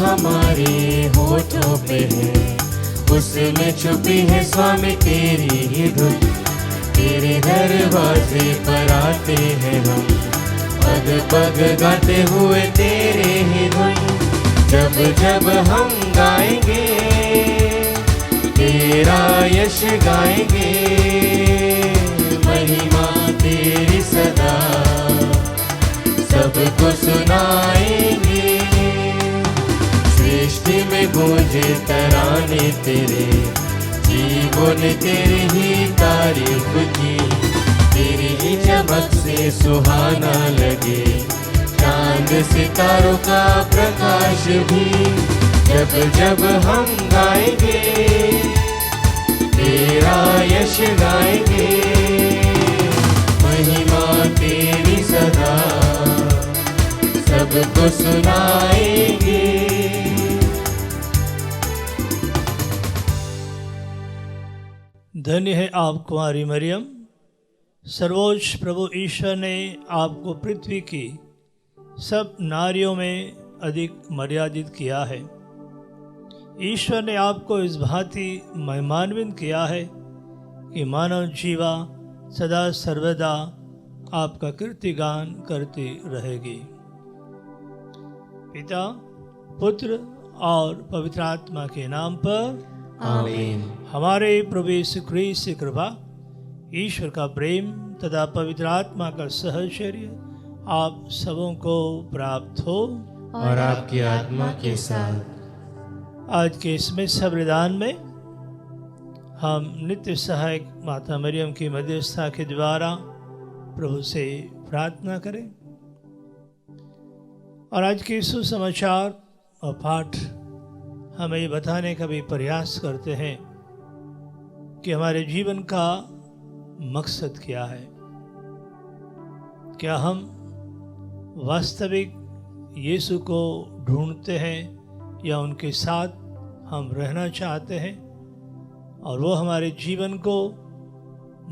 हमारे होठों पे है, उसमें छुपी है स्वामी तेरी ही धुन। तेरे दरवाजे पर आते हैं हम, पग पग गाते हुए तेरे ही धुन। जब जब हम गाएंगे तेरा यश गाएंगे, महिमा तेरी सदा सबको सुनाएंगे। सृष्टि में गूंजे तराने तेरे, जीवन तेरी ही तारीफ की। तेरी ही चमक से सुहाना लगे चांद सितारों का प्रकाश भी। जब जब हम गाएंगे तेरा यश गाएंगे, महिमा तेरी सदा सबको सुनाएंगे। धन्य है आप कुंवारी मरियम, सर्वोच्च प्रभु ईश्वर ने आपको पृथ्वी की सब नारियों में अधिक मर्यादित किया है। ईश्वर ने आपको इस भांति महिमान्वित किया है कि मानव जीवा सदा सर्वदा आपका कीर्तिगान करती रहेगी। पिता, पुत्र और पवित्र आत्मा के नाम पर आमीन। हमारे प्रभु यीशु ख्रीस्त की कृपा, ईश्वर का प्रेम तथा पवित्र आत्मा का सहचर्य आप सबों को प्राप्त हो और आपकी आत्मा के साथ। आज के इसमें संविधान में हम नित्य सहायक माता मरियम की मध्यस्थता के द्वारा प्रभु से प्रार्थना करें। और आज के सुसमाचार और पाठ हमें ये बताने का भी प्रयास करते हैं कि हमारे जीवन का मकसद क्या है। क्या हम वास्तविक यीशु को ढूंढते हैं या उनके साथ हम रहना चाहते हैं और वो हमारे जीवन को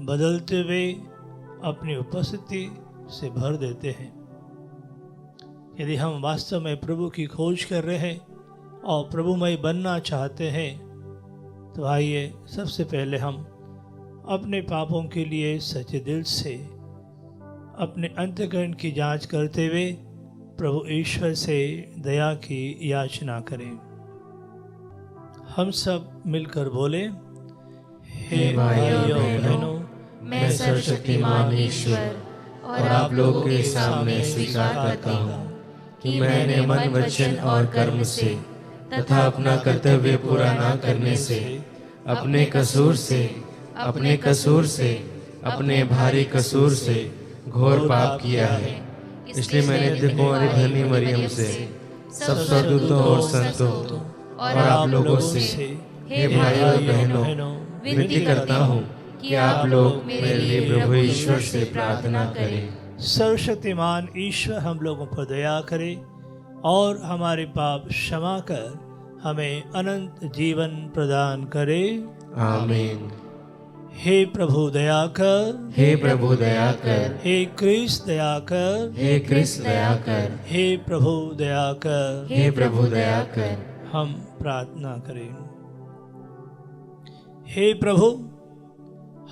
बदलते हुए अपनी उपस्थिति से भर देते हैं। यदि हम वास्तव में प्रभु की खोज कर रहे हैं और प्रभुमय बनना चाहते हैं तो आइए सबसे पहले हम अपने पापों के लिए सच्चे दिल से अपने अंतःकरण की जांच करते हुए प्रभु ईश्वर से दया की याचना करें। हम सब मिलकर बोले, हे भाइयों बहनों, मैं सर्वशक्तिमान ईश्वर और आप लोगों के सामने स्वीकार करता हूँ कि मैंने मन, वचन और कर्म से तथा अपना कर्तव्य पूरा न करने से अपने कसूर से अपने भारी कसूर से घोर पाप किया है। इसलिए मैंने कुंवारी धन्य मरियम से, सब स्वर्गदूतों और संतों और आप लोगों से, हे भाइयों बहनों, विनती करता हूँ कि आप लोग मेरे लिए प्रभु ईश्वर से प्रार्थना करें। सर्वशक्तिमान ईश्वर हम लोगों पर दया करे और हमारे पाप क्षमा कर हमें अनंत जीवन प्रदान करे। आमीन। हे प्रभु दया कर, हे प्रभु दया कर, हे क्रिस्त दया कर, हे क्रिस्त दया कर, हे प्रभु दया कर। हे प्रभु दया कर। हम प्रार्थना करें। हे प्रभु,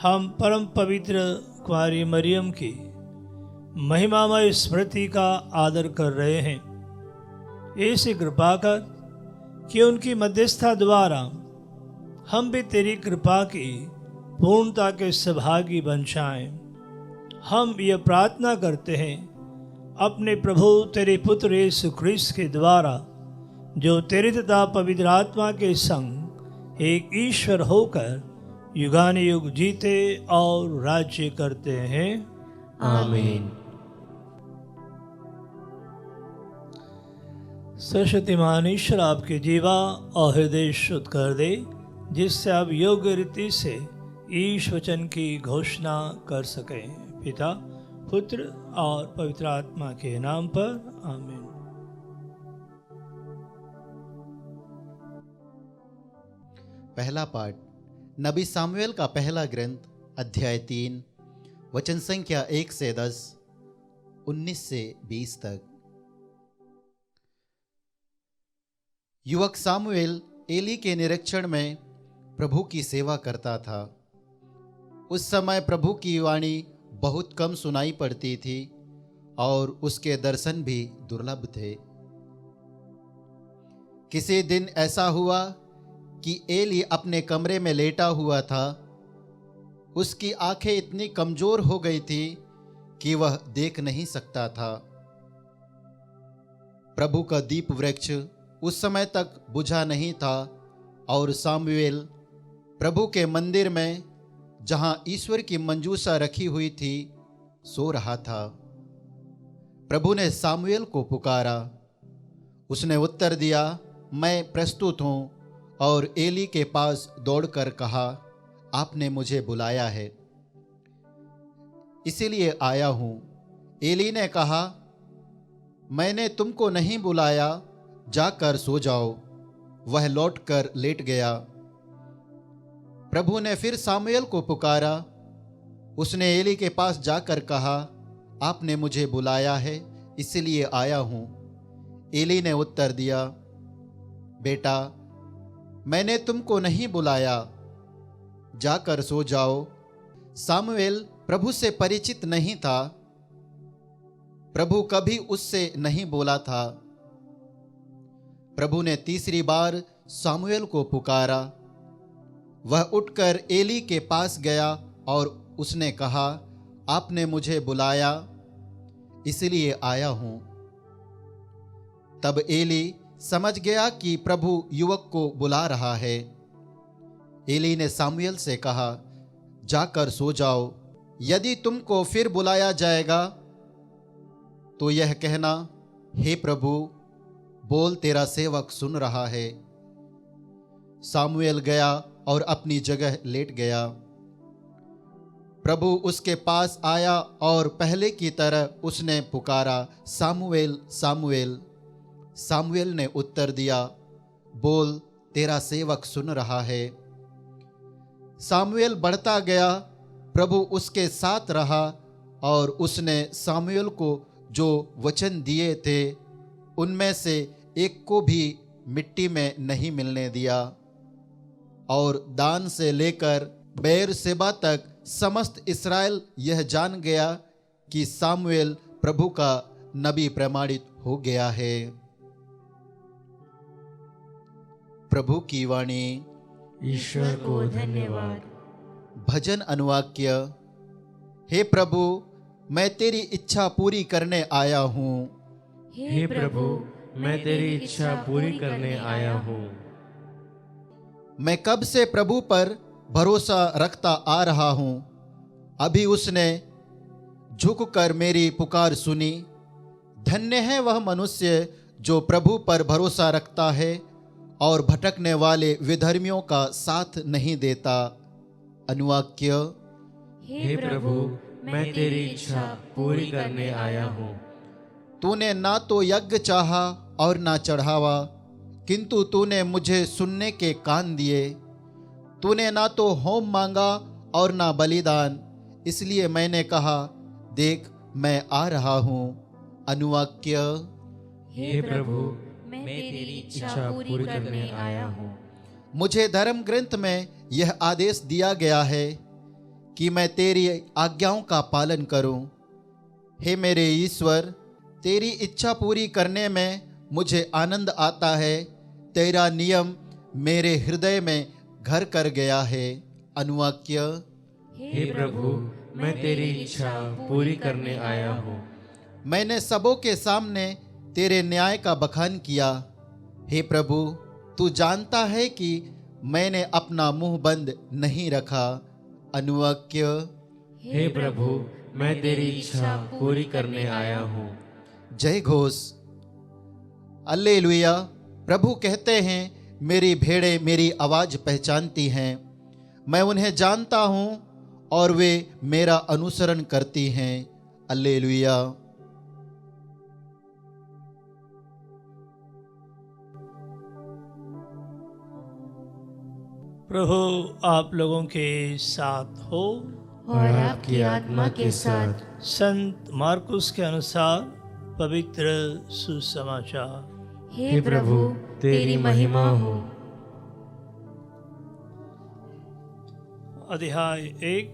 हम परम पवित्र कुंवारी मरियम की महिमामय स्मृति का आदर कर रहे हैं। ऐसी कृपा कर कि उनकी मध्यस्थता द्वारा हम भी तेरी कृपा की पूर्णता के सहभागी बन जाएं। हम ये प्रार्थना करते हैं अपने प्रभु तेरे पुत्र यीशु ख्रीस्त के द्वारा, जो तेरे तथा पवित्र आत्मा के संग एक ईश्वर होकर युगानुयुग जीते और राज्य करते हैं। आमीन। सरस्वतीमान ईश्वर आपके जीवा और हृदय शुद्ध कर दे, जिससे आप योग्य रीति से ईश वचन की घोषणा कर सकें। पिता, पुत्र और पवित्र आत्मा के नाम पर आमीन। पहला पाठ नबी सामुएल का पहला ग्रंथ, अध्याय 3, वचन संख्या 1 से 10, 19 से 20 तक। युवक सामुएल एली के निरीक्षण में प्रभु की सेवा करता था। उस समय प्रभु की वाणी बहुत कम सुनाई पड़ती थी और उसके दर्शन भी दुर्लभ थे। किसी दिन ऐसा हुआ कि एली अपने कमरे में लेटा हुआ था। उसकी आंखें इतनी कमजोर हो गई थी कि वह देख नहीं सकता था। प्रभु का दीप वृक्ष उस समय तक बुझा नहीं था और सामुएल प्रभु के मंदिर में, जहां ईश्वर की मंजूषा रखी हुई थी, सो रहा था। प्रभु ने सामुएल को पुकारा। उसने उत्तर दिया, मैं प्रस्तुत हूं, और एली के पास दौड़कर कहा, आपने मुझे बुलाया है, इसीलिए आया हूं। एली ने कहा, मैंने तुमको नहीं बुलाया, जाकर सो जाओ। वह लौटकर लेट गया। प्रभु ने फिर सामुएल को पुकारा। उसने एली के पास जाकर कहा, आपने मुझे बुलाया है, इसलिए आया हूं। एली ने उत्तर दिया, बेटा, मैंने तुमको नहीं बुलाया, जाकर सो जाओ। सामुएल प्रभु से परिचित नहीं था। प्रभु कभी उससे नहीं बोला था। प्रभु ने तीसरी बार सामुएल को पुकारा। वह उठकर एली के पास गया और उसने कहा, आपने मुझे बुलाया, इसलिए आया हूं। तब एली समझ गया कि प्रभु युवक को बुला रहा है। एली ने सामुएल से कहा, जाकर सो जाओ। यदि तुमको फिर बुलाया जाएगा तो यह कहना, हे प्रभु, बोल, तेरा सेवक सुन रहा है। सामुएल गया और अपनी जगह लेट गया। प्रभु उसके पास आया और पहले की तरह उसने पुकारा, सामुएल, सामुएल। सामुएल ने उत्तर दिया, बोल, तेरा सेवक सुन रहा है। सामुएल बढ़ता गया। प्रभु उसके साथ रहा और उसने सामुएल को जो वचन दिए थे उनमें से एक को भी मिट्टी में नहीं मिलने दिया। और दान से लेकर बेरशेबा तक समस्त इस्राएल यह जान गया कि सामुएल प्रभु का नबी प्रमाणित हो गया है। प्रभु की वाणी। ईश्वर को धन्यवाद। भजन अनुवाक्य। हे प्रभु, मैं तेरी इच्छा पूरी करने आया हूँ। हे प्रभु, मैं तेरी इच्छा पूरी करने आया हूँ। मैं कब से प्रभु पर भरोसा रखता आ रहा हूँ। अभी उसने झुककर मेरी पुकार सुनी। धन्य है वह मनुष्य जो प्रभु पर भरोसा रखता है और भटकने वाले विधर्मियों का साथ नहीं देता। अनुवाक्य। हे प्रभु, मैं तेरी इच्छा पूरी करने आया हूँ। तूने ना तो यज्ञ चाहा और ना चढ़ावा, किंतु तूने मुझे सुनने के कान दिए। तूने ना तो होम मांगा और ना बलिदान, इसलिए मैंने कहा, देख, मैं आ रहा हूँ। अनुवाक्य। हे प्रभु, मैं तेरी इच्छा पूरी करने आया हूँ। मुझे धर्म ग्रंथ में यह आदेश दिया गया है कि मैं तेरी आज्ञाओं का पालन करूं। हे मेरे ईश्वर, तेरी इच्छा पूरी करने में मुझे आनंद आता है। तेरा नियम मेरे हृदय में घर कर गया है। अनुवाक्य। हे प्रभु, मैं तेरी इच्छा पूरी करने आया हूँ। मैंने सबों के सामने तेरे न्याय का बखान किया। हे प्रभु, तू जानता है कि मैंने अपना मुंह बंद नहीं रखा। अनुवाक्य। हे प्रभु, मैं तेरी इच्छा पूरी करने आया हूँ। जय घोष। alleluia। प्रभु कहते हैं, मेरी भेड़ें मेरी आवाज पहचानती हैं, मैं उन्हें जानता हूँ और वे मेरा अनुसरण करती हैं। alleluia। प्रभु आप लोगों के साथ हो और आपकी आत्मा के साथ। संत मार्कुस के अनुसार पवित्र सुसमाचार। हे प्रभु तेरी महिमा हो। अध्याय 1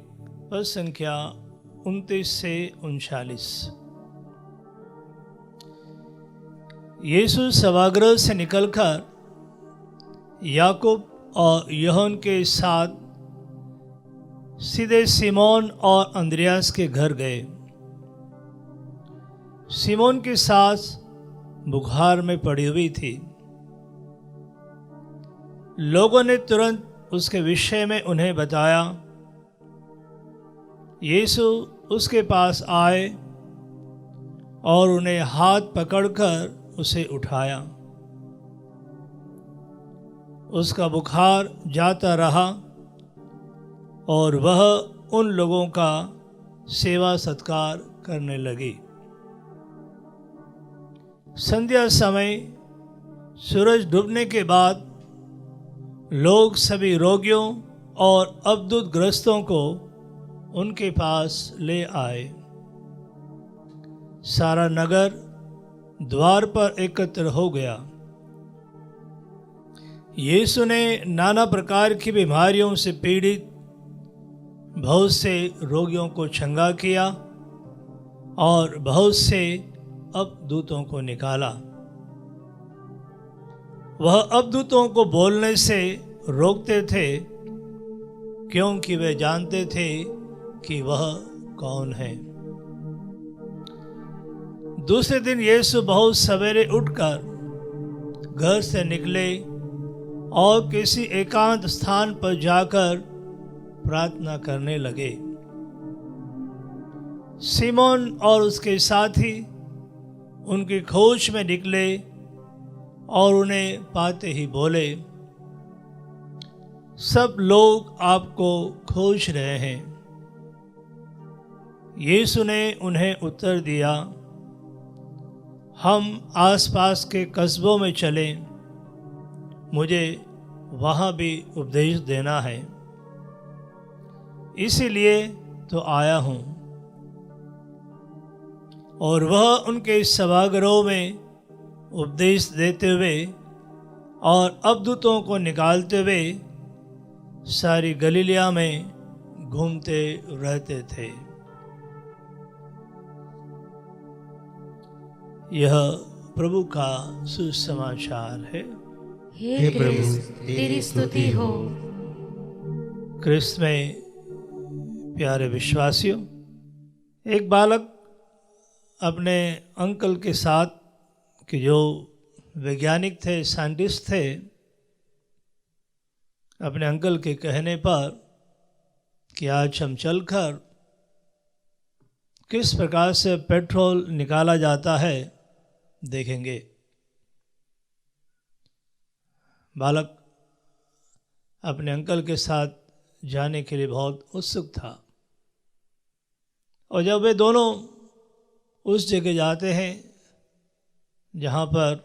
पद संख्या 29 से 39। यीशु सभागृह से निकलकर याकूब और यूहन्ना के साथ सीधे सिमोन और अंद्रयास के घर गए। सिमोन की सास बुखार में पड़ी हुई थी। लोगों ने तुरंत उसके विषय में उन्हें बताया। यीशु उसके पास आए और उन्हें हाथ पकड़कर उसे उठाया। उसका बुखार जाता रहा और वह उन लोगों का सेवा सत्कार करने लगी। संध्या समय सूरज डूबने के बाद लोग सभी रोगियों और अब्दुतग्रस्तों को उनके पास ले आए। सारा नगर द्वार पर एकत्र हो गया। यीशु ने नाना प्रकार की बीमारियों से पीड़ित बहुत से रोगियों को चंगा किया और बहुत से अबदूतों को निकाला। वह अबदूतों को बोलने से रोकते थे क्योंकि वे जानते थे कि वह कौन है। दूसरे दिन यीशु बहुत सवेरे उठकर घर से निकले और किसी एकांत स्थान पर जाकर प्रार्थना करने लगे। सिमोन और उसके साथी उनकी खोज में निकले और उन्हें पाते ही बोले, सब लोग आपको खोज रहे हैं। यीशु ने उन्हें उत्तर दिया, हम आसपास के कस्बों में चलें, मुझे वहाँ भी उपदेश देना है, इसीलिए तो आया हूँ। और वह उनके सभागृहों में उपदेश देते हुए और अबदूतों को निकालते हुए सारी गलीलिया में घूमते रहते थे। यह प्रभु का सुसमाचार है। हे प्रभु तेरी स्तुति हो। क्रिस्त में प्यारे विश्वासियों, एक बालक अपने अंकल के साथ, कि जो वैज्ञानिक थे, साइंटिस्ट थे, अपने अंकल के कहने पर कि आज हम चलकर किस प्रकार से पेट्रोल निकाला जाता है देखेंगे। बालक अपने अंकल के साथ जाने के लिए बहुत उत्सुक था। और जब वे दोनों उस जगह जाते हैं जहाँ पर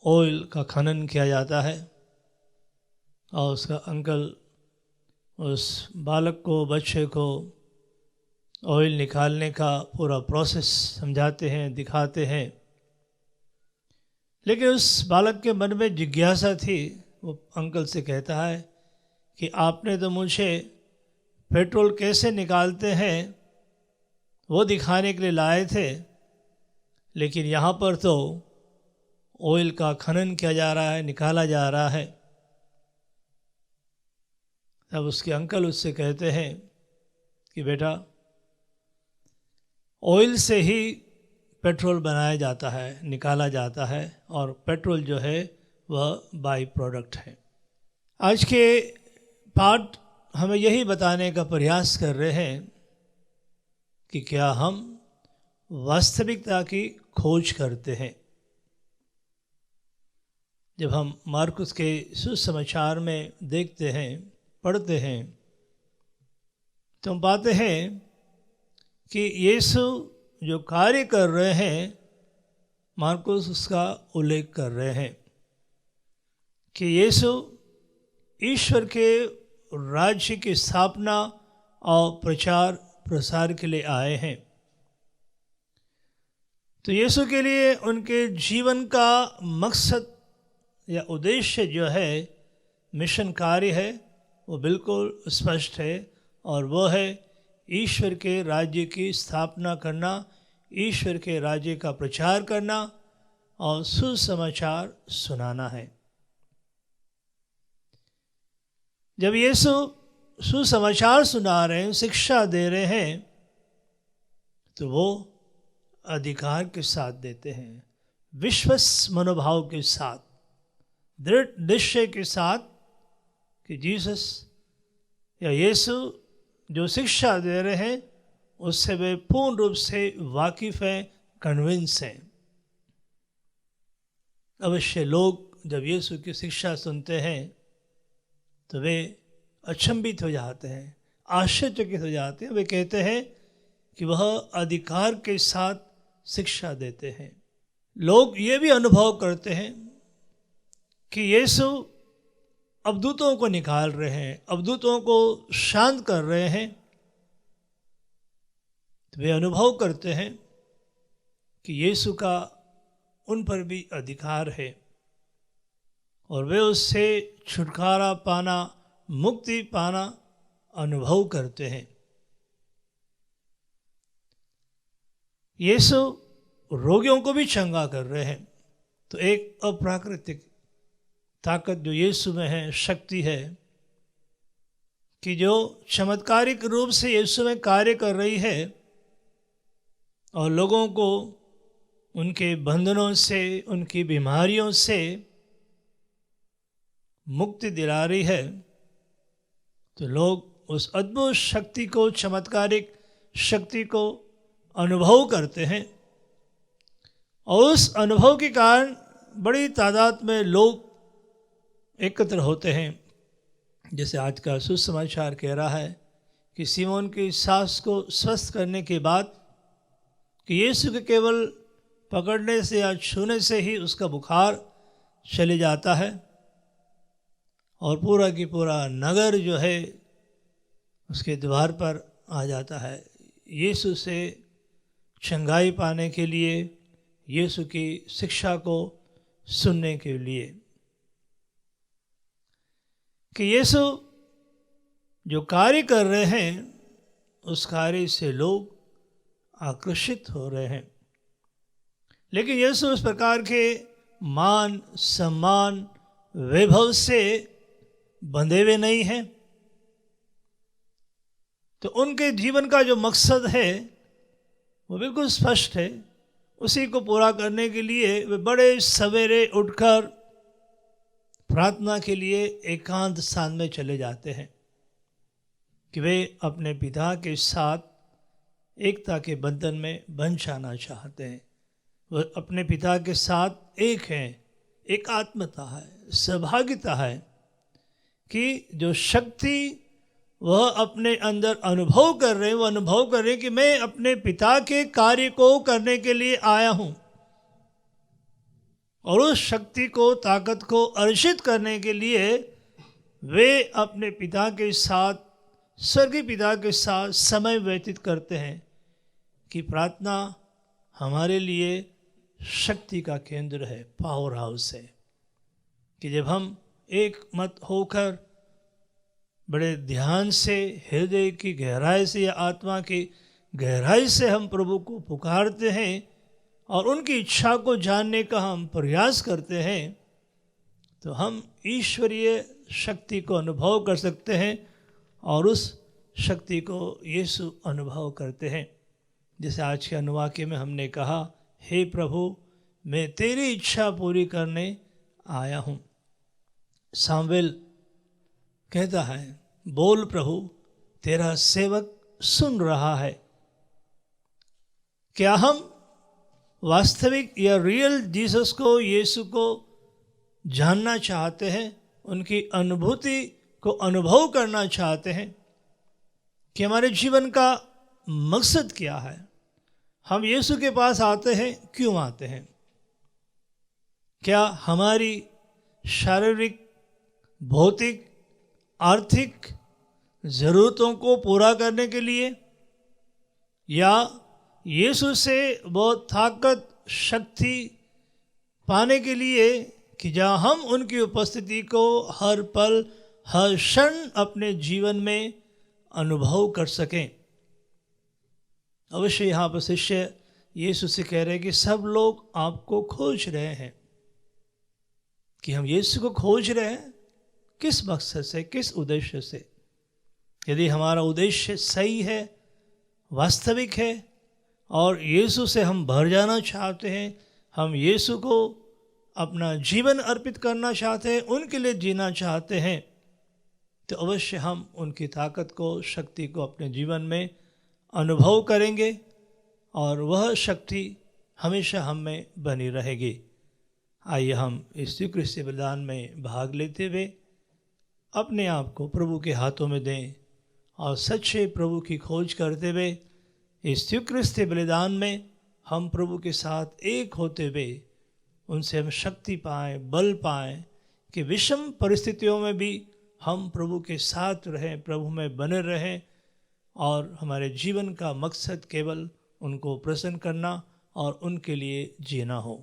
ऑयल का खनन किया जाता है, और उसका अंकल उस बालक को, बच्चे को ऑयल निकालने का पूरा प्रोसेस समझाते हैं, दिखाते हैं। लेकिन उस बालक के मन में जिज्ञासा थी। वो अंकल से कहता है कि आपने तो मुझे पेट्रोल कैसे निकालते हैं वो दिखाने के लिए लाए थे, लेकिन यहाँ पर तो ऑयल का खनन किया जा रहा है, निकाला जा रहा है। तब उसके अंकल उससे कहते हैं कि बेटा, ऑयल से ही पेट्रोल बनाया जाता है, निकाला जाता है, और पेट्रोल जो है वह बाई प्रोडक्ट है। आज के पाठ हमें यही बताने का प्रयास कर रहे हैं कि क्या हम वास्तविकता की खोज करते हैं। जब हम मार्कुस के सुसमाचार में देखते हैं, पढ़ते हैं, तो हम पाते हैं कि यीशु जो कार्य कर रहे हैं, मार्कुस उसका उल्लेख कर रहे हैं कि यीशु ईश्वर के राज्य की स्थापना और प्रचार प्रसार के लिए आए हैं। तो यीशु के लिए उनके जीवन का मकसद या उद्देश्य जो है, मिशन कार्य है, वो बिल्कुल स्पष्ट है, और वो है ईश्वर के राज्य की स्थापना करना, ईश्वर के राज्य का प्रचार करना और सुसमाचार सुनाना है। जब यीशु सुसमाचार सुना रहे हैं, शिक्षा दे रहे हैं, तो वो अधिकार के साथ देते हैं, विश्वास मनोभाव के साथ, दृढ़ निश्चय के साथ कि जीसस या यीशु जो शिक्षा दे रहे हैं उससे वे पूर्ण रूप से वाकिफ हैं, कन्विंस हैं। अवश्य लोग जब यीशु की शिक्षा सुनते हैं तो वे अचंभित हो जाते हैं, आश्चर्यचकित हो जाते हैं। वे कहते हैं कि वह अधिकार के साथ शिक्षा देते हैं। लोग ये भी अनुभव करते हैं कि यीशु अवधूतों को निकाल रहे हैं, अवधूतों को शांत कर रहे हैं। तो वे अनुभव करते हैं कि यीशु का उन पर भी अधिकार है और वे उससे छुटकारा पाना, मुक्ति पाना अनुभव करते हैं। यीशु रोगियों को भी चंगा कर रहे हैं। तो एक अप्राकृतिक ताकत जो यीशु में है, शक्ति है कि जो चमत्कारिक रूप से यीशु में कार्य कर रही है और लोगों को उनके बंधनों से, उनकी बीमारियों से मुक्ति दिला रही है। तो लोग उस अद्भुत शक्ति को, चमत्कारिक शक्ति को अनुभव करते हैं और उस अनुभव के कारण बड़ी तादाद में लोग एकत्र होते हैं। जैसे आज का सुसमाचार कह रहा है कि सिमोन की सास को स्वस्थ करने के बाद कि यीशु के केवल पकड़ने से या छूने से ही उसका बुखार चले जाता है और पूरा की पूरा नगर जो है उसके द्वार पर आ जाता है यीशु से चंगाई पाने के लिए, यीशु की शिक्षा को सुनने के लिए। कि यीशु जो कार्य कर रहे हैं उस कार्य से लोग आकर्षित हो रहे हैं। लेकिन यीशु उस प्रकार के मान, सम्मान, वैभव से बंधे हुए नहीं हैं। तो उनके जीवन का जो मकसद है वो बिल्कुल स्पष्ट है। उसी को पूरा करने के लिए वे बड़े सवेरे उठकर प्रार्थना के लिए एकांत स्थान में चले जाते हैं कि वे अपने पिता के साथ एकता के बंधन में बंध जाना चाहते हैं। वो अपने पिता के साथ एक हैं, एकात्मता है, सहभागिता है कि जो शक्ति वह अपने अंदर अनुभव कर रहे हैं, वो अनुभव कर रहे हैं कि मैं अपने पिता के कार्य को करने के लिए आया हूं और उस शक्ति को, ताकत को अर्जित करने के लिए वे अपने पिता के साथ, स्वर्गीय पिता के साथ समय व्यतीत करते हैं। कि प्रार्थना हमारे लिए शक्ति का केंद्र है, पावर हाउस है। कि जब हम एक मत होकर बड़े ध्यान से, हृदय की गहराई से या आत्मा की गहराई से हम प्रभु को पुकारते हैं और उनकी इच्छा को जानने का हम प्रयास करते हैं, तो हम ईश्वरीय शक्ति को अनुभव कर सकते हैं और उस शक्ति को यीशु अनुभव करते हैं। जैसे आज के अनुवाक्य में हमने कहा, हे प्रभु मैं तेरी इच्छा पूरी करने आया हूँ। सामुएल कहता है, बोल प्रभु तेरा सेवक सुन रहा है। क्या हम वास्तविक या रियल जीसस को, यीशु को जानना चाहते हैं, उनकी अनुभूति को अनुभव करना चाहते हैं कि हमारे जीवन का मकसद क्या है? हम यीशु के पास आते हैं, क्यों आते हैं? क्या हमारी शारीरिक, भौतिक, आर्थिक ज़रूरतों को पूरा करने के लिए, या यीशु से वो ताकत शक्ति पाने के लिए कि जहाँ हम उनकी उपस्थिति को हर पल हर क्षण अपने जीवन में अनुभव कर सकें। अवश्य यहाँ पर शिष्य यीशु से कह रहे हैं कि सब लोग आपको खोज रहे हैं, कि हम यीशु को खोज रहे हैं किस मकसद से, किस उद्देश्य से। यदि हमारा उद्देश्य सही है, वास्तविक है और यीशु से हम भर जाना चाहते हैं, हम यीशु को अपना जीवन अर्पित करना चाहते हैं, उनके लिए जीना चाहते हैं, तो अवश्य हम उनकी ताकत को, शक्ति को अपने जीवन में अनुभव करेंगे और वह शक्ति हमेशा हम में बनी रहेगी। आइए हम इस स्वीकृत बलिदान में भाग लेते हुए अपने आप को प्रभु के हाथों में दें और सच्चे प्रभु की खोज करते हुए इस स्वीकृत बलिदान में हम प्रभु के साथ एक होते हुए उनसे हम शक्ति पाएं, बल पाएं कि विषम परिस्थितियों में भी हम प्रभु के साथ रहें, प्रभु में बने रहें और हमारे जीवन का मकसद केवल उनको प्रसन्न करना और उनके लिए जीना हो।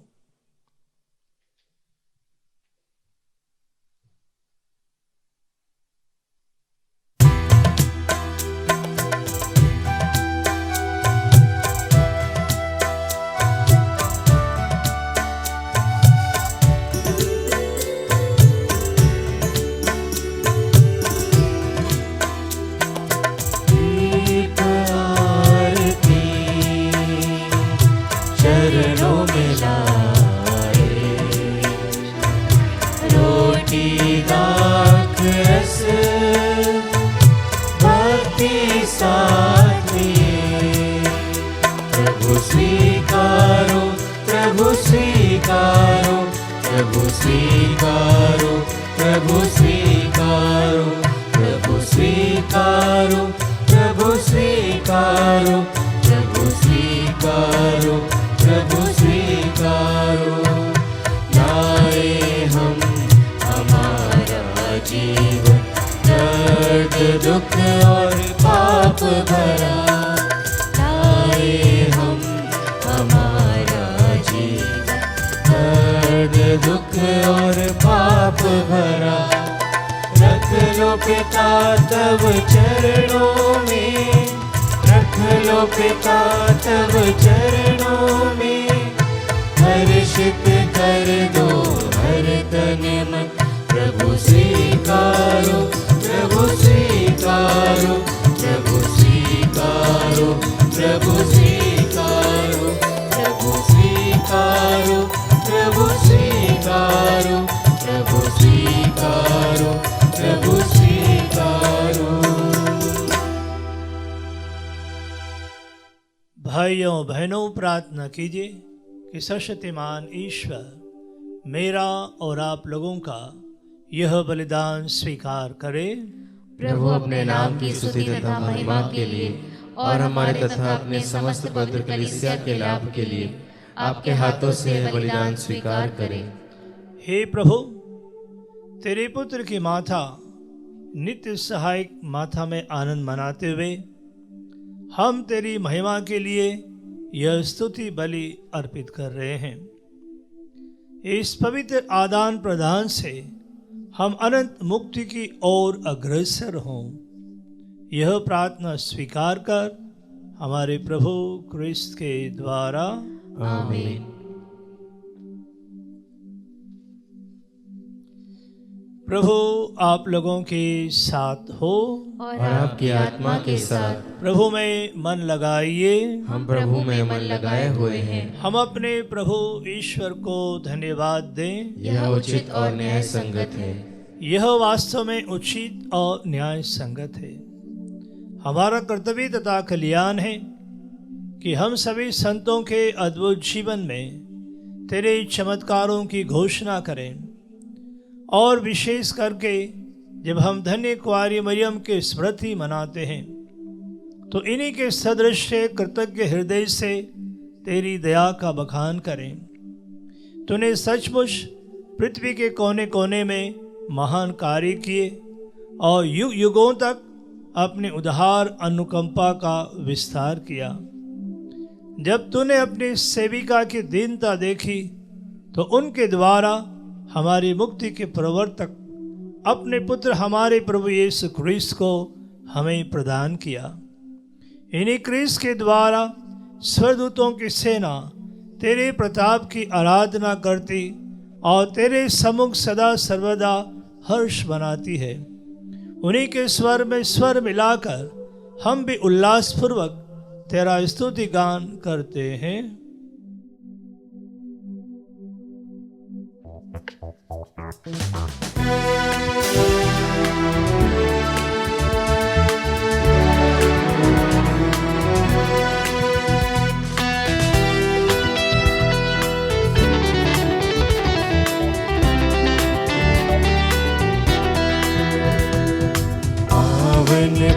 दुख और पाप भरा लाए हम हमारा जीवन, दर्द दुख और पाप भरा। रख लो पिता तब चरणों में, रख लो पिता तब चरणों में, हर्षित कर दो हर तन मन, प्रभु स्वीकारो, प्रभु स्वीकारो, प्रभु स्वीकारो, प्रभु स्वीकारो, प्रभु स्वीकारो, प्रभु स्वीकारो, प्रभु स्वीकारो, प्रभु स्वीकारो। भाइयों बहनों, प्रार्थना कीजिए कि सर्वशक्तिमान ईश्वर मेरा और आप लोगों का यह बलिदान स्वीकार करे। प्रभु अपने नाम की स्तुति तथा महिमा के लिए और हमारे तथा अपने समस्त पवित्र कलीसिया के लाभ के लिए आपके हाथों से यह बलिदान स्वीकार करें। हे प्रभु, तेरे पुत्र की माथा नित्य सहायक माथा में आनंद मनाते हुए हम तेरी महिमा के लिए यह स्तुति बलि अर्पित कर रहे हैं। इस पवित्र आदान प्रदान से हम अनंत मुक्ति की ओर अग्रसर हों, यह प्रार्थना स्वीकार कर हमारे प्रभु क्रिस्त के द्वारा आमीन। प्रभु आप लोगों के साथ हो और आपकी आत्मा के साथ। प्रभु में मन लगाइए, हम प्रभु में मन लगाए हुए हैं। हम अपने प्रभु ईश्वर को धन्यवाद दें। यह उचित और न्याय संगत है। यह वास्तव में उचित और न्याय संगत है। हमारा कर्तव्य तथा कल्याण है कि हम सभी संतों के अद्भुत जीवन में तेरे चमत्कारों की घोषणा करें और विशेष करके जब हम धन्य कुंवारी मरियम के स्मृति मनाते हैं तो इन्हीं के सदृश कृतज्ञ हृदय से तेरी दया का बखान करें। तूने सचमुच पृथ्वी के कोने कोने में महान कार्य किए और युग युगों तक अपने उदार अनुकंपा का विस्तार किया। जब तूने अपनी सेविका की दीनता देखी तो उनके द्वारा हमारी मुक्ति के प्रवर्तक अपने पुत्र हमारे प्रभु यीशु क्रिस्त को हमें प्रदान किया। इन्हीं क्रिस्त के द्वारा स्वर्गदूतों की सेना तेरे प्रताप की आराधना करती और तेरे सम्मुख सदा सर्वदा हर्ष मनाती है। उन्हीं के स्वर में स्वर मिलाकर हम भी उल्लासपूर्वक तेरा स्तुति गान करते हैं।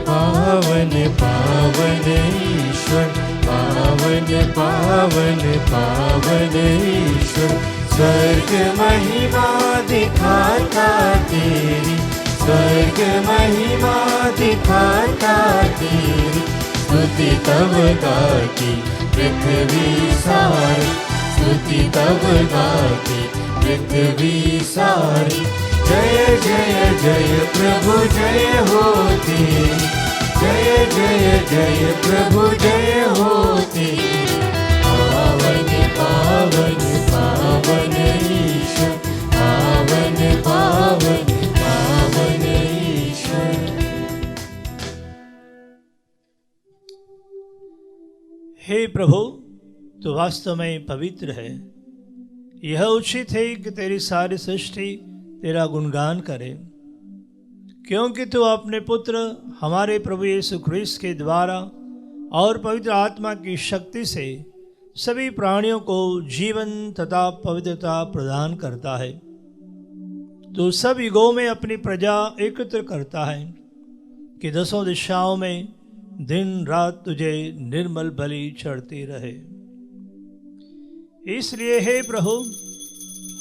पावन पावन ईश्वर, पावन पावन पावन ईश्वर, स्वर्ग महिमा दिखाता तेरी, स्वर्ग महिमा दिखाता तेरी, स्तुति तब गाती पृथ्वी सारी, स्तुति तब गाती पृथ्वी सारी। जय जय जय प्रभु जय होती, जय जय जय प्रभु जय होती। पावन पावन पावन ईश्वर, पावन पावन पावन ईश्वर। हे प्रभु, तू वास्तव में पवित्र है। यह उचित है कि तेरी सारी सृष्टि तेरा गुणगान करे, क्योंकि तू अपने पुत्र हमारे प्रभु यीशु ख्रीस्त के द्वारा और पवित्र आत्मा की शक्ति से सभी प्राणियों को जीवन तथा पवित्रता प्रदान करता है। तू सब युगों में अपनी प्रजा एकत्र करता है कि दसों दिशाओं में दिन रात तुझे निर्मल बलि चढ़ती रहे। इसलिए हे प्रभु,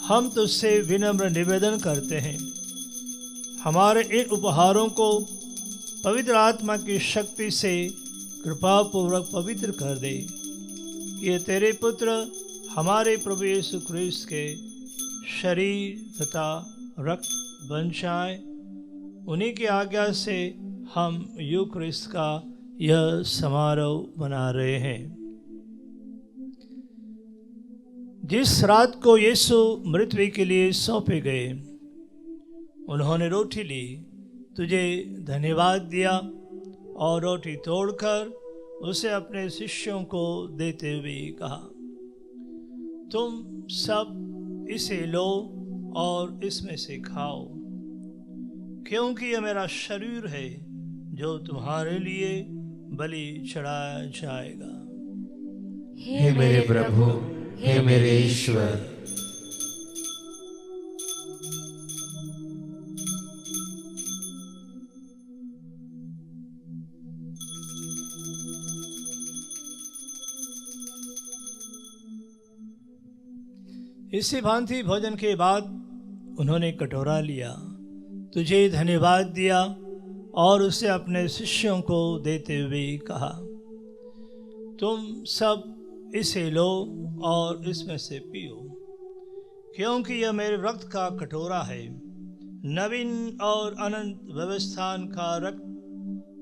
हम तुझसे विनम्र निवेदन करते हैं, हमारे इन उपहारों को पवित्र आत्मा की शक्ति से कृपापूर्वक पवित्र कर दे। ये तेरे पुत्र हमारे प्रभु यीशु ख्रीस्त के शरीर तथा रक्त बन जाए। उन्हीं की आज्ञा से हम यूक्रिस्ट का यह समारोह मना रहे हैं। जिस रात को यीशु मृत्यु के लिए सौंपे गए, उन्होंने रोटी ली, तुझे धन्यवाद दिया और रोटी तोड़कर उसे अपने शिष्यों को देते हुए कहा, तुम सब इसे लो और इसमें से खाओ, क्योंकि यह मेरा शरीर है जो तुम्हारे लिए बलि चढ़ाया जाएगा। हे मेरे प्रभु, हे मेरे ईश्वर। इसी भांति भोजन के बाद उन्होंने कटोरा लिया, तुझे धन्यवाद दिया और उसे अपने शिष्यों को देते हुए कहा, तुम सब इसे लो और इसमें से पियो, क्योंकि यह मेरे रक्त का कटोरा है, नवीन और अनंत व्यवस्थान का रक्त,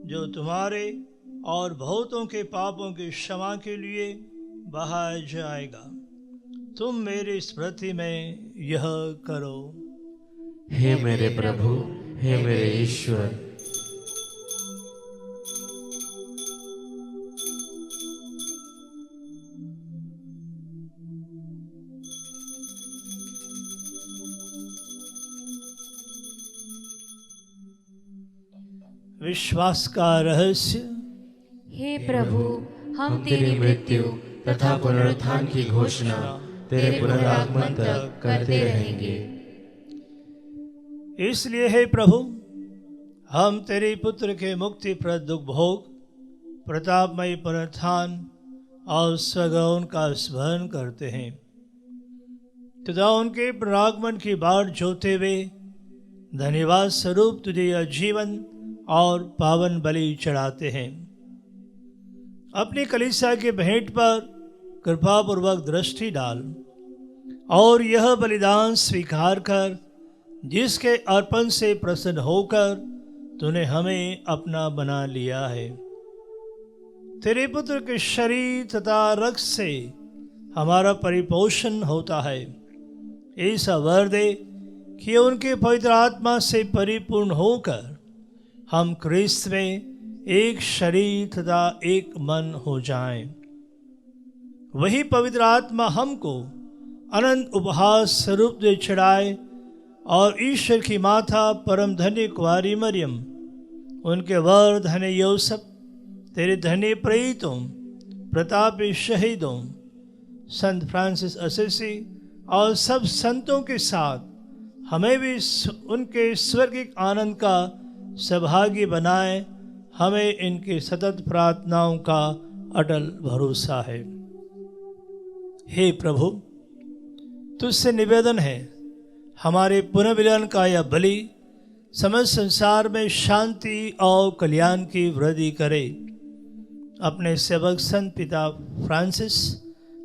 जो तुम्हारे और बहुतों के पापों की क्षमा के लिए बहाया जाएगा। तुम मेरी स्मृति में यह करो। हे मेरे प्रभु, हे मेरे ईश्वर। विश्वास का रहस्य। हे प्रभु, हम तेरी मृत्यु तथा पुनरुत्थान की घोषणा तेरे पुनरागमन तक करते रहेंगे। इसलिए हे प्रभु, हम तेरे पुत्र के मुक्तिप्रद दुख भोग, प्रतापमयी पुनरुत्थान और स्वगमन का स्मरण करते हैं तथा उनके पुनरागमन की बाट जोते हुए धन्यवाद स्वरूप तुझे यह जीवन और पावन बलि चढ़ाते हैं। अपनी कलीसिया के भेंट पर कृपा पूर्वक दृष्टि डाल और यह बलिदान स्वीकार कर, जिसके अर्पण से प्रसन्न होकर तूने हमें अपना बना लिया है। तेरे पुत्र के शरीर तथा रक्त से हमारा परिपोषण होता है। ऐसा वर दे कि उनके पवित्र आत्मा से परिपूर्ण होकर हम क्रिस्त में एक शरीर तथा एक मन हो जाएं। वही पवित्र आत्मा हमको अनंत उपहार स्वरूप दे चढ़ाए और ईश्वर की माता परम धन्य कुंवारी मरियम, उनके वर धन्य यूसुफ, तेरे धन्य प्रेरितों, प्रतापी शहीदों, संत फ्रांसिस असीसी और सब संतों के साथ हमें भी उनके स्वर्गिक आनंद का सौभाग्य बनाए। हमें इनके सतत प्रार्थनाओं का अटल भरोसा है। हे प्रभु, तुझसे निवेदन है, हमारे पुनर्मिलन का यह बलि समस्त संसार में शांति और कल्याण की वृद्धि करे। अपने सेवक संत पिता फ्रांसिस,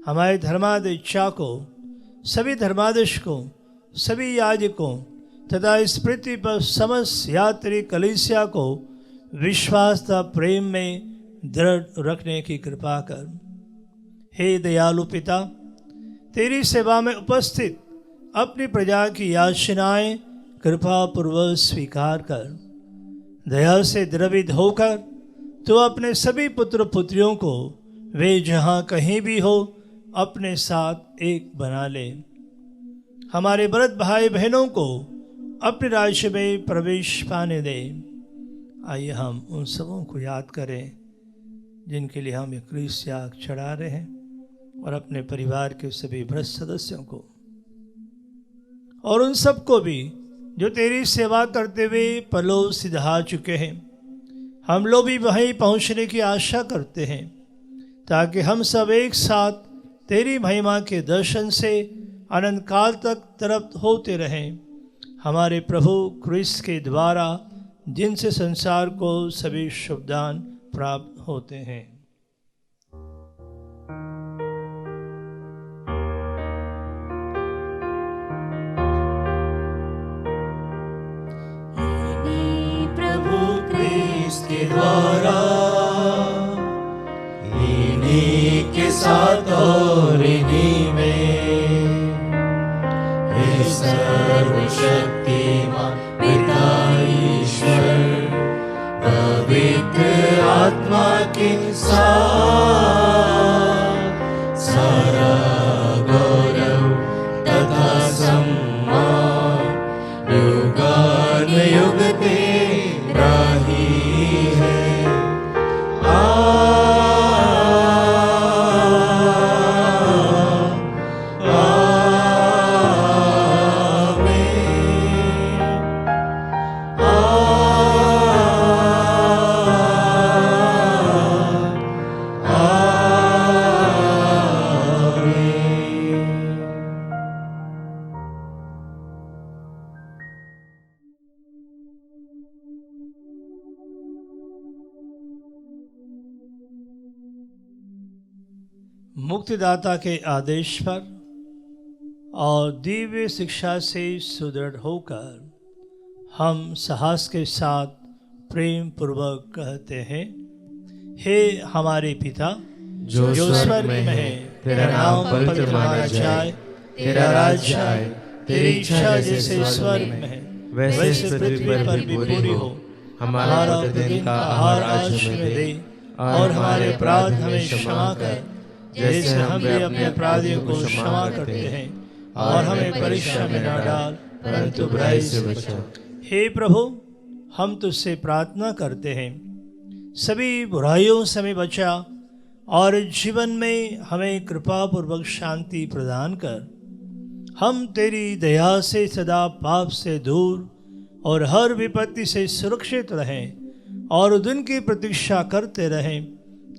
हमारे धर्माध्यक्षा को, सभी धर्माध्यक्षों, सभी याजकों तथा इस पृथ्वी पर समस्त यात्री कलीसिया को विश्वास तथा प्रेम में दृढ़ रखने की कृपा कर। हे दयालु पिता, तेरी सेवा में उपस्थित अपनी प्रजा की याचनाएं कृपा पूर्वक स्वीकार कर। दया से द्रवित होकर तो अपने सभी पुत्र पुत्रियों को वे जहाँ कहीं भी हो अपने साथ एक बना ले। हमारे व्रत भाई बहनों को अपने राज्य में प्रवेश पाने दे। आइए हम उन सबों को याद करें जिनके लिए हम ये क्रूस याग चढ़ा रहे हैं, और अपने परिवार के सभी वृद्ध सदस्यों को, और उन सबको भी जो तेरी सेवा करते हुए परलोक सिधा चुके हैं। हम लोग भी वहीं पहुंचने की आशा करते हैं, ताकि हम सब एक साथ तेरी महिमा के दर्शन से अनंत काल तक तृप्त होते रहें। हमारे प्रभु क्रिस्त के द्वारा, जिनसे संसार को सभी शुभदान प्राप्त होते हैं। के द्वारा इन्हीं के साथ और इन्हीं में हे सर्वशक्तिमान पिता ईश्वर, पवित्र आत्मा के साथ सारा गौरव तथा सम्मान युगानुयुग तेरा ही है। मुक्तिदाता के आदेश पर और दिव्य शिक्षा से सुदृढ़ होकर हम साहस के साथ प्रेम पूर्वक कहते हैं, हे हमारे पिता जो स्वर्ग में है, तेरा नाम पवित्र माना जाए, तेरा राज्य आए, तेरी इच्छा जैसे स्वर्ग में है वैसे पृथ्वी पर भी पूरी हो। हमारा प्रतिदिन का आहार आज हमें दे, और हमारे अपराध हमें क्षमा कर, जैसे हम भी अपने अपराधियों को क्षमा करते हैं, और हमें परीक्षा में न डाल परंतु बुराई से बचा। हे प्रभु, हम तुझसे प्रार्थना करते हैं, सभी बुराइयों से हमें बचा और जीवन में हमें कृपा पूर्वक शांति प्रदान कर। हम तेरी दया से सदा पाप से दूर और हर विपत्ति से सुरक्षित रहें, और दिन की प्रतीक्षा करते रहें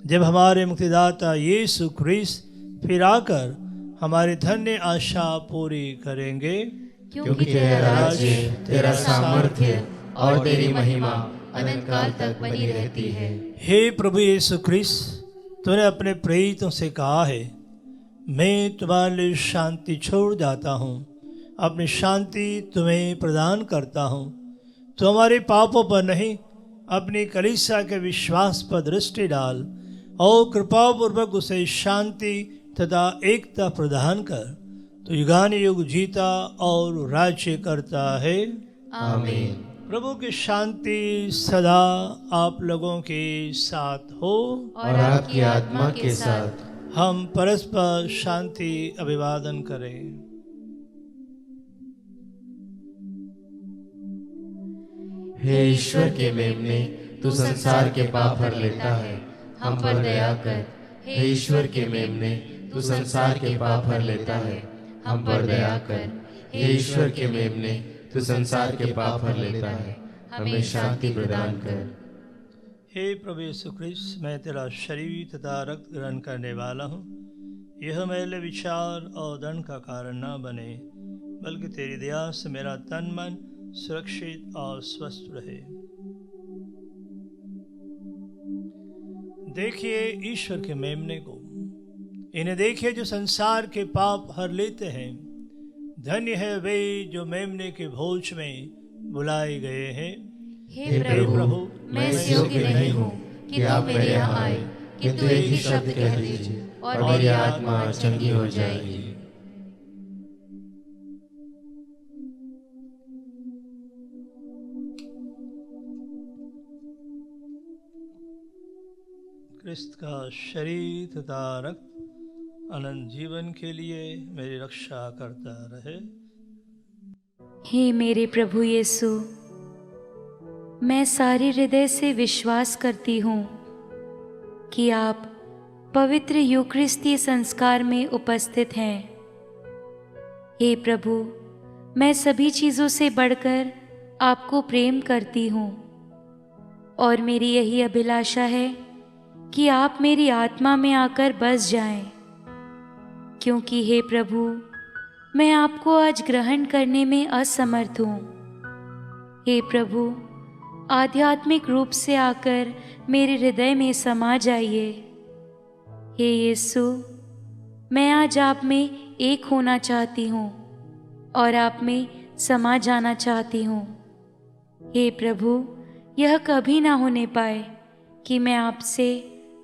जब हमारे मुक्तिदाता यीशु क्रिस्त फिर आकर हमारी धन्य आशा पूरी करेंगे। क्योंकि तेरा राज्य, तेरा सामर्थ्य और तेरी महिमा अनंत काल तक बनी रहती है। हे प्रभु यीशु क्रिस्त, तूने अपने प्रेरितों से कहा है, मैं तुम्हारे लिए शांति छोड़ जाता हूँ, अपनी शांति तुम्हें प्रदान करता हूँ। तो हमारे पापों पर नहीं, अपनी कलीसिया के विश्वास पर दृष्टि डाल और कृपापूर्वक उसे शांति तथा एकता प्रदान कर। तो युगान युग जीता और राज्य करता है। आमीन। प्रभु की शांति सदा आप लोगों के साथ हो और आपकी आत्मा के साथ। हम परस्पर शांति अभिवादन करें। हे ईश्वर के मेमने, तू संसार के पाप हर लेता है, हम पर दया कर। हे ईश्वर के मेमने, तू संसार के पाप हर लेता है, हम पर दया कर। हे ईश्वर के मेमने, तू संसार के पाप हर लेता है, हमें शांति प्रदान कर। हे प्रभु यीशु क्रिस्त, मैं तेरा शरीर तथा रक्त ग्रहण करने वाला हूँ। यह मेरे विचार और दंड का कारण न बने, बल्कि तेरी दया से मेरा तन मन सुरक्षित और स्वस्थ रहे। देखिए ईश्वर के मेमने को, इन्हें देखिए जो संसार के पाप हर लेते हैं। धन्य है वे जो मेमने के भोज में बुलाए गए हैं। हे प्रभु, मैं इस योग्य नहीं हूँ कि आप मेरे यहाँ आए, किंतु एक ही शब्द कह दीजिए और मेरी आत्मा चंगी हो जाएगी। क्रिस्त का शरीर तथा रक्त अनंत जीवन के लिए मेरी रक्षा करता रहे। हे मेरे प्रभु यीशु, मैं सारे हृदय से विश्वास करती हूँ कि आप पवित्र यूकरिस्तीय संस्कार में उपस्थित हैं। हे प्रभु, मैं सभी चीज़ों से बढ़कर आपको प्रेम करती हूँ और मेरी यही अभिलाषा है कि आप मेरी आत्मा में आकर बस जाएं, क्योंकि हे प्रभु, मैं आपको आज ग्रहण करने में असमर्थ हूँ। हे प्रभु, आध्यात्मिक रूप से आकर मेरे हृदय में समा जाइए। हे यीशु, मैं आज आप में एक होना चाहती हूँ और आप में समा जाना चाहती हूँ। हे प्रभु, यह कभी ना होने पाए कि मैं आपसे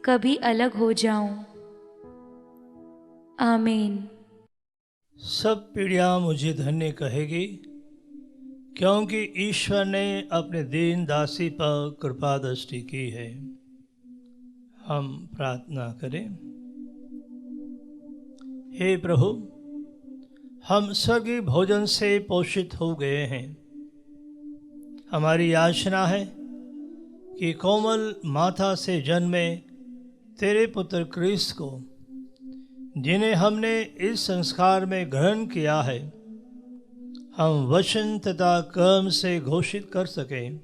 कभी अलग हो जाऊं। आमीन। सब पीढ़ियाँ मुझे धन्य कहेगी, क्योंकि ईश्वर ने अपने दीन दासी पर कृपा दृष्टि की है। हम प्रार्थना करें। हे प्रभु, हम स्वर्गीय भोजन से पोषित हो गए हैं। हमारी याचना है कि कोमल माता से जन्मे तेरे पुत्र क्रिस्त को, जिन्हें हमने इस संस्कार में ग्रहण किया है, हम वचन तथा कर्म से घोषित कर सकें।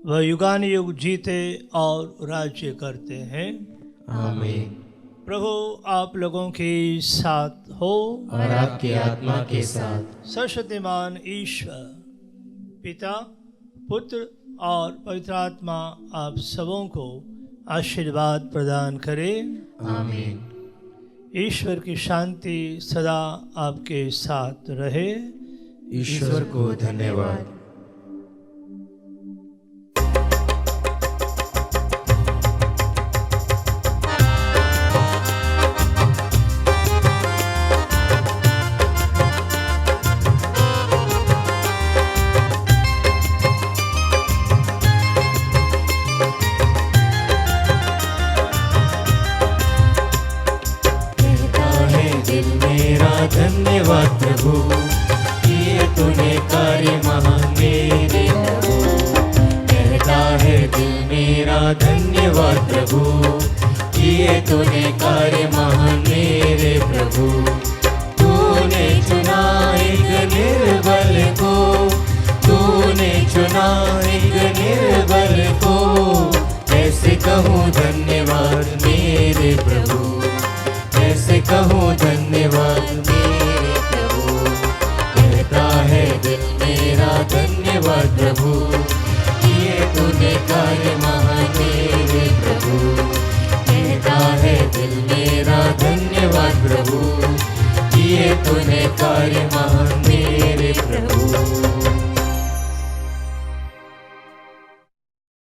वह युगान युग जीते और राज्य करते हैं। आमीन। प्रभु आप लोगों के साथ हो और आपकी आत्मा के साथ। सर्वशक्तिमान ईश्वर पिता, पुत्र और पवित्र आत्मा आप सबों को आशीर्वाद प्रदान करे। आमीन। ईश्वर की शांति सदा आपके साथ रहे। ईश्वर को धन्यवाद। धन्यवाद प्रभु, किए तूने कार्य महान मेरे प्रभु। कहता है दिल मेरा धन्यवाद प्रभु, किए तूने कार्य महान मेरे प्रभु। तूने चुना एक निर्बल को, तूने चुना एक निर्बल को। कैसे कहूँ धन्यवाद मेरे प्रभु, कैसे कहूँ धन्यवाद मेरे प्रभु। कहता है दिल मेरा धन्यवाद प्रभु, किए तूने कार्य महान मेरे प्रभु। कहता है दिल मेरा धन्यवाद प्रभु, तूने कार्य महान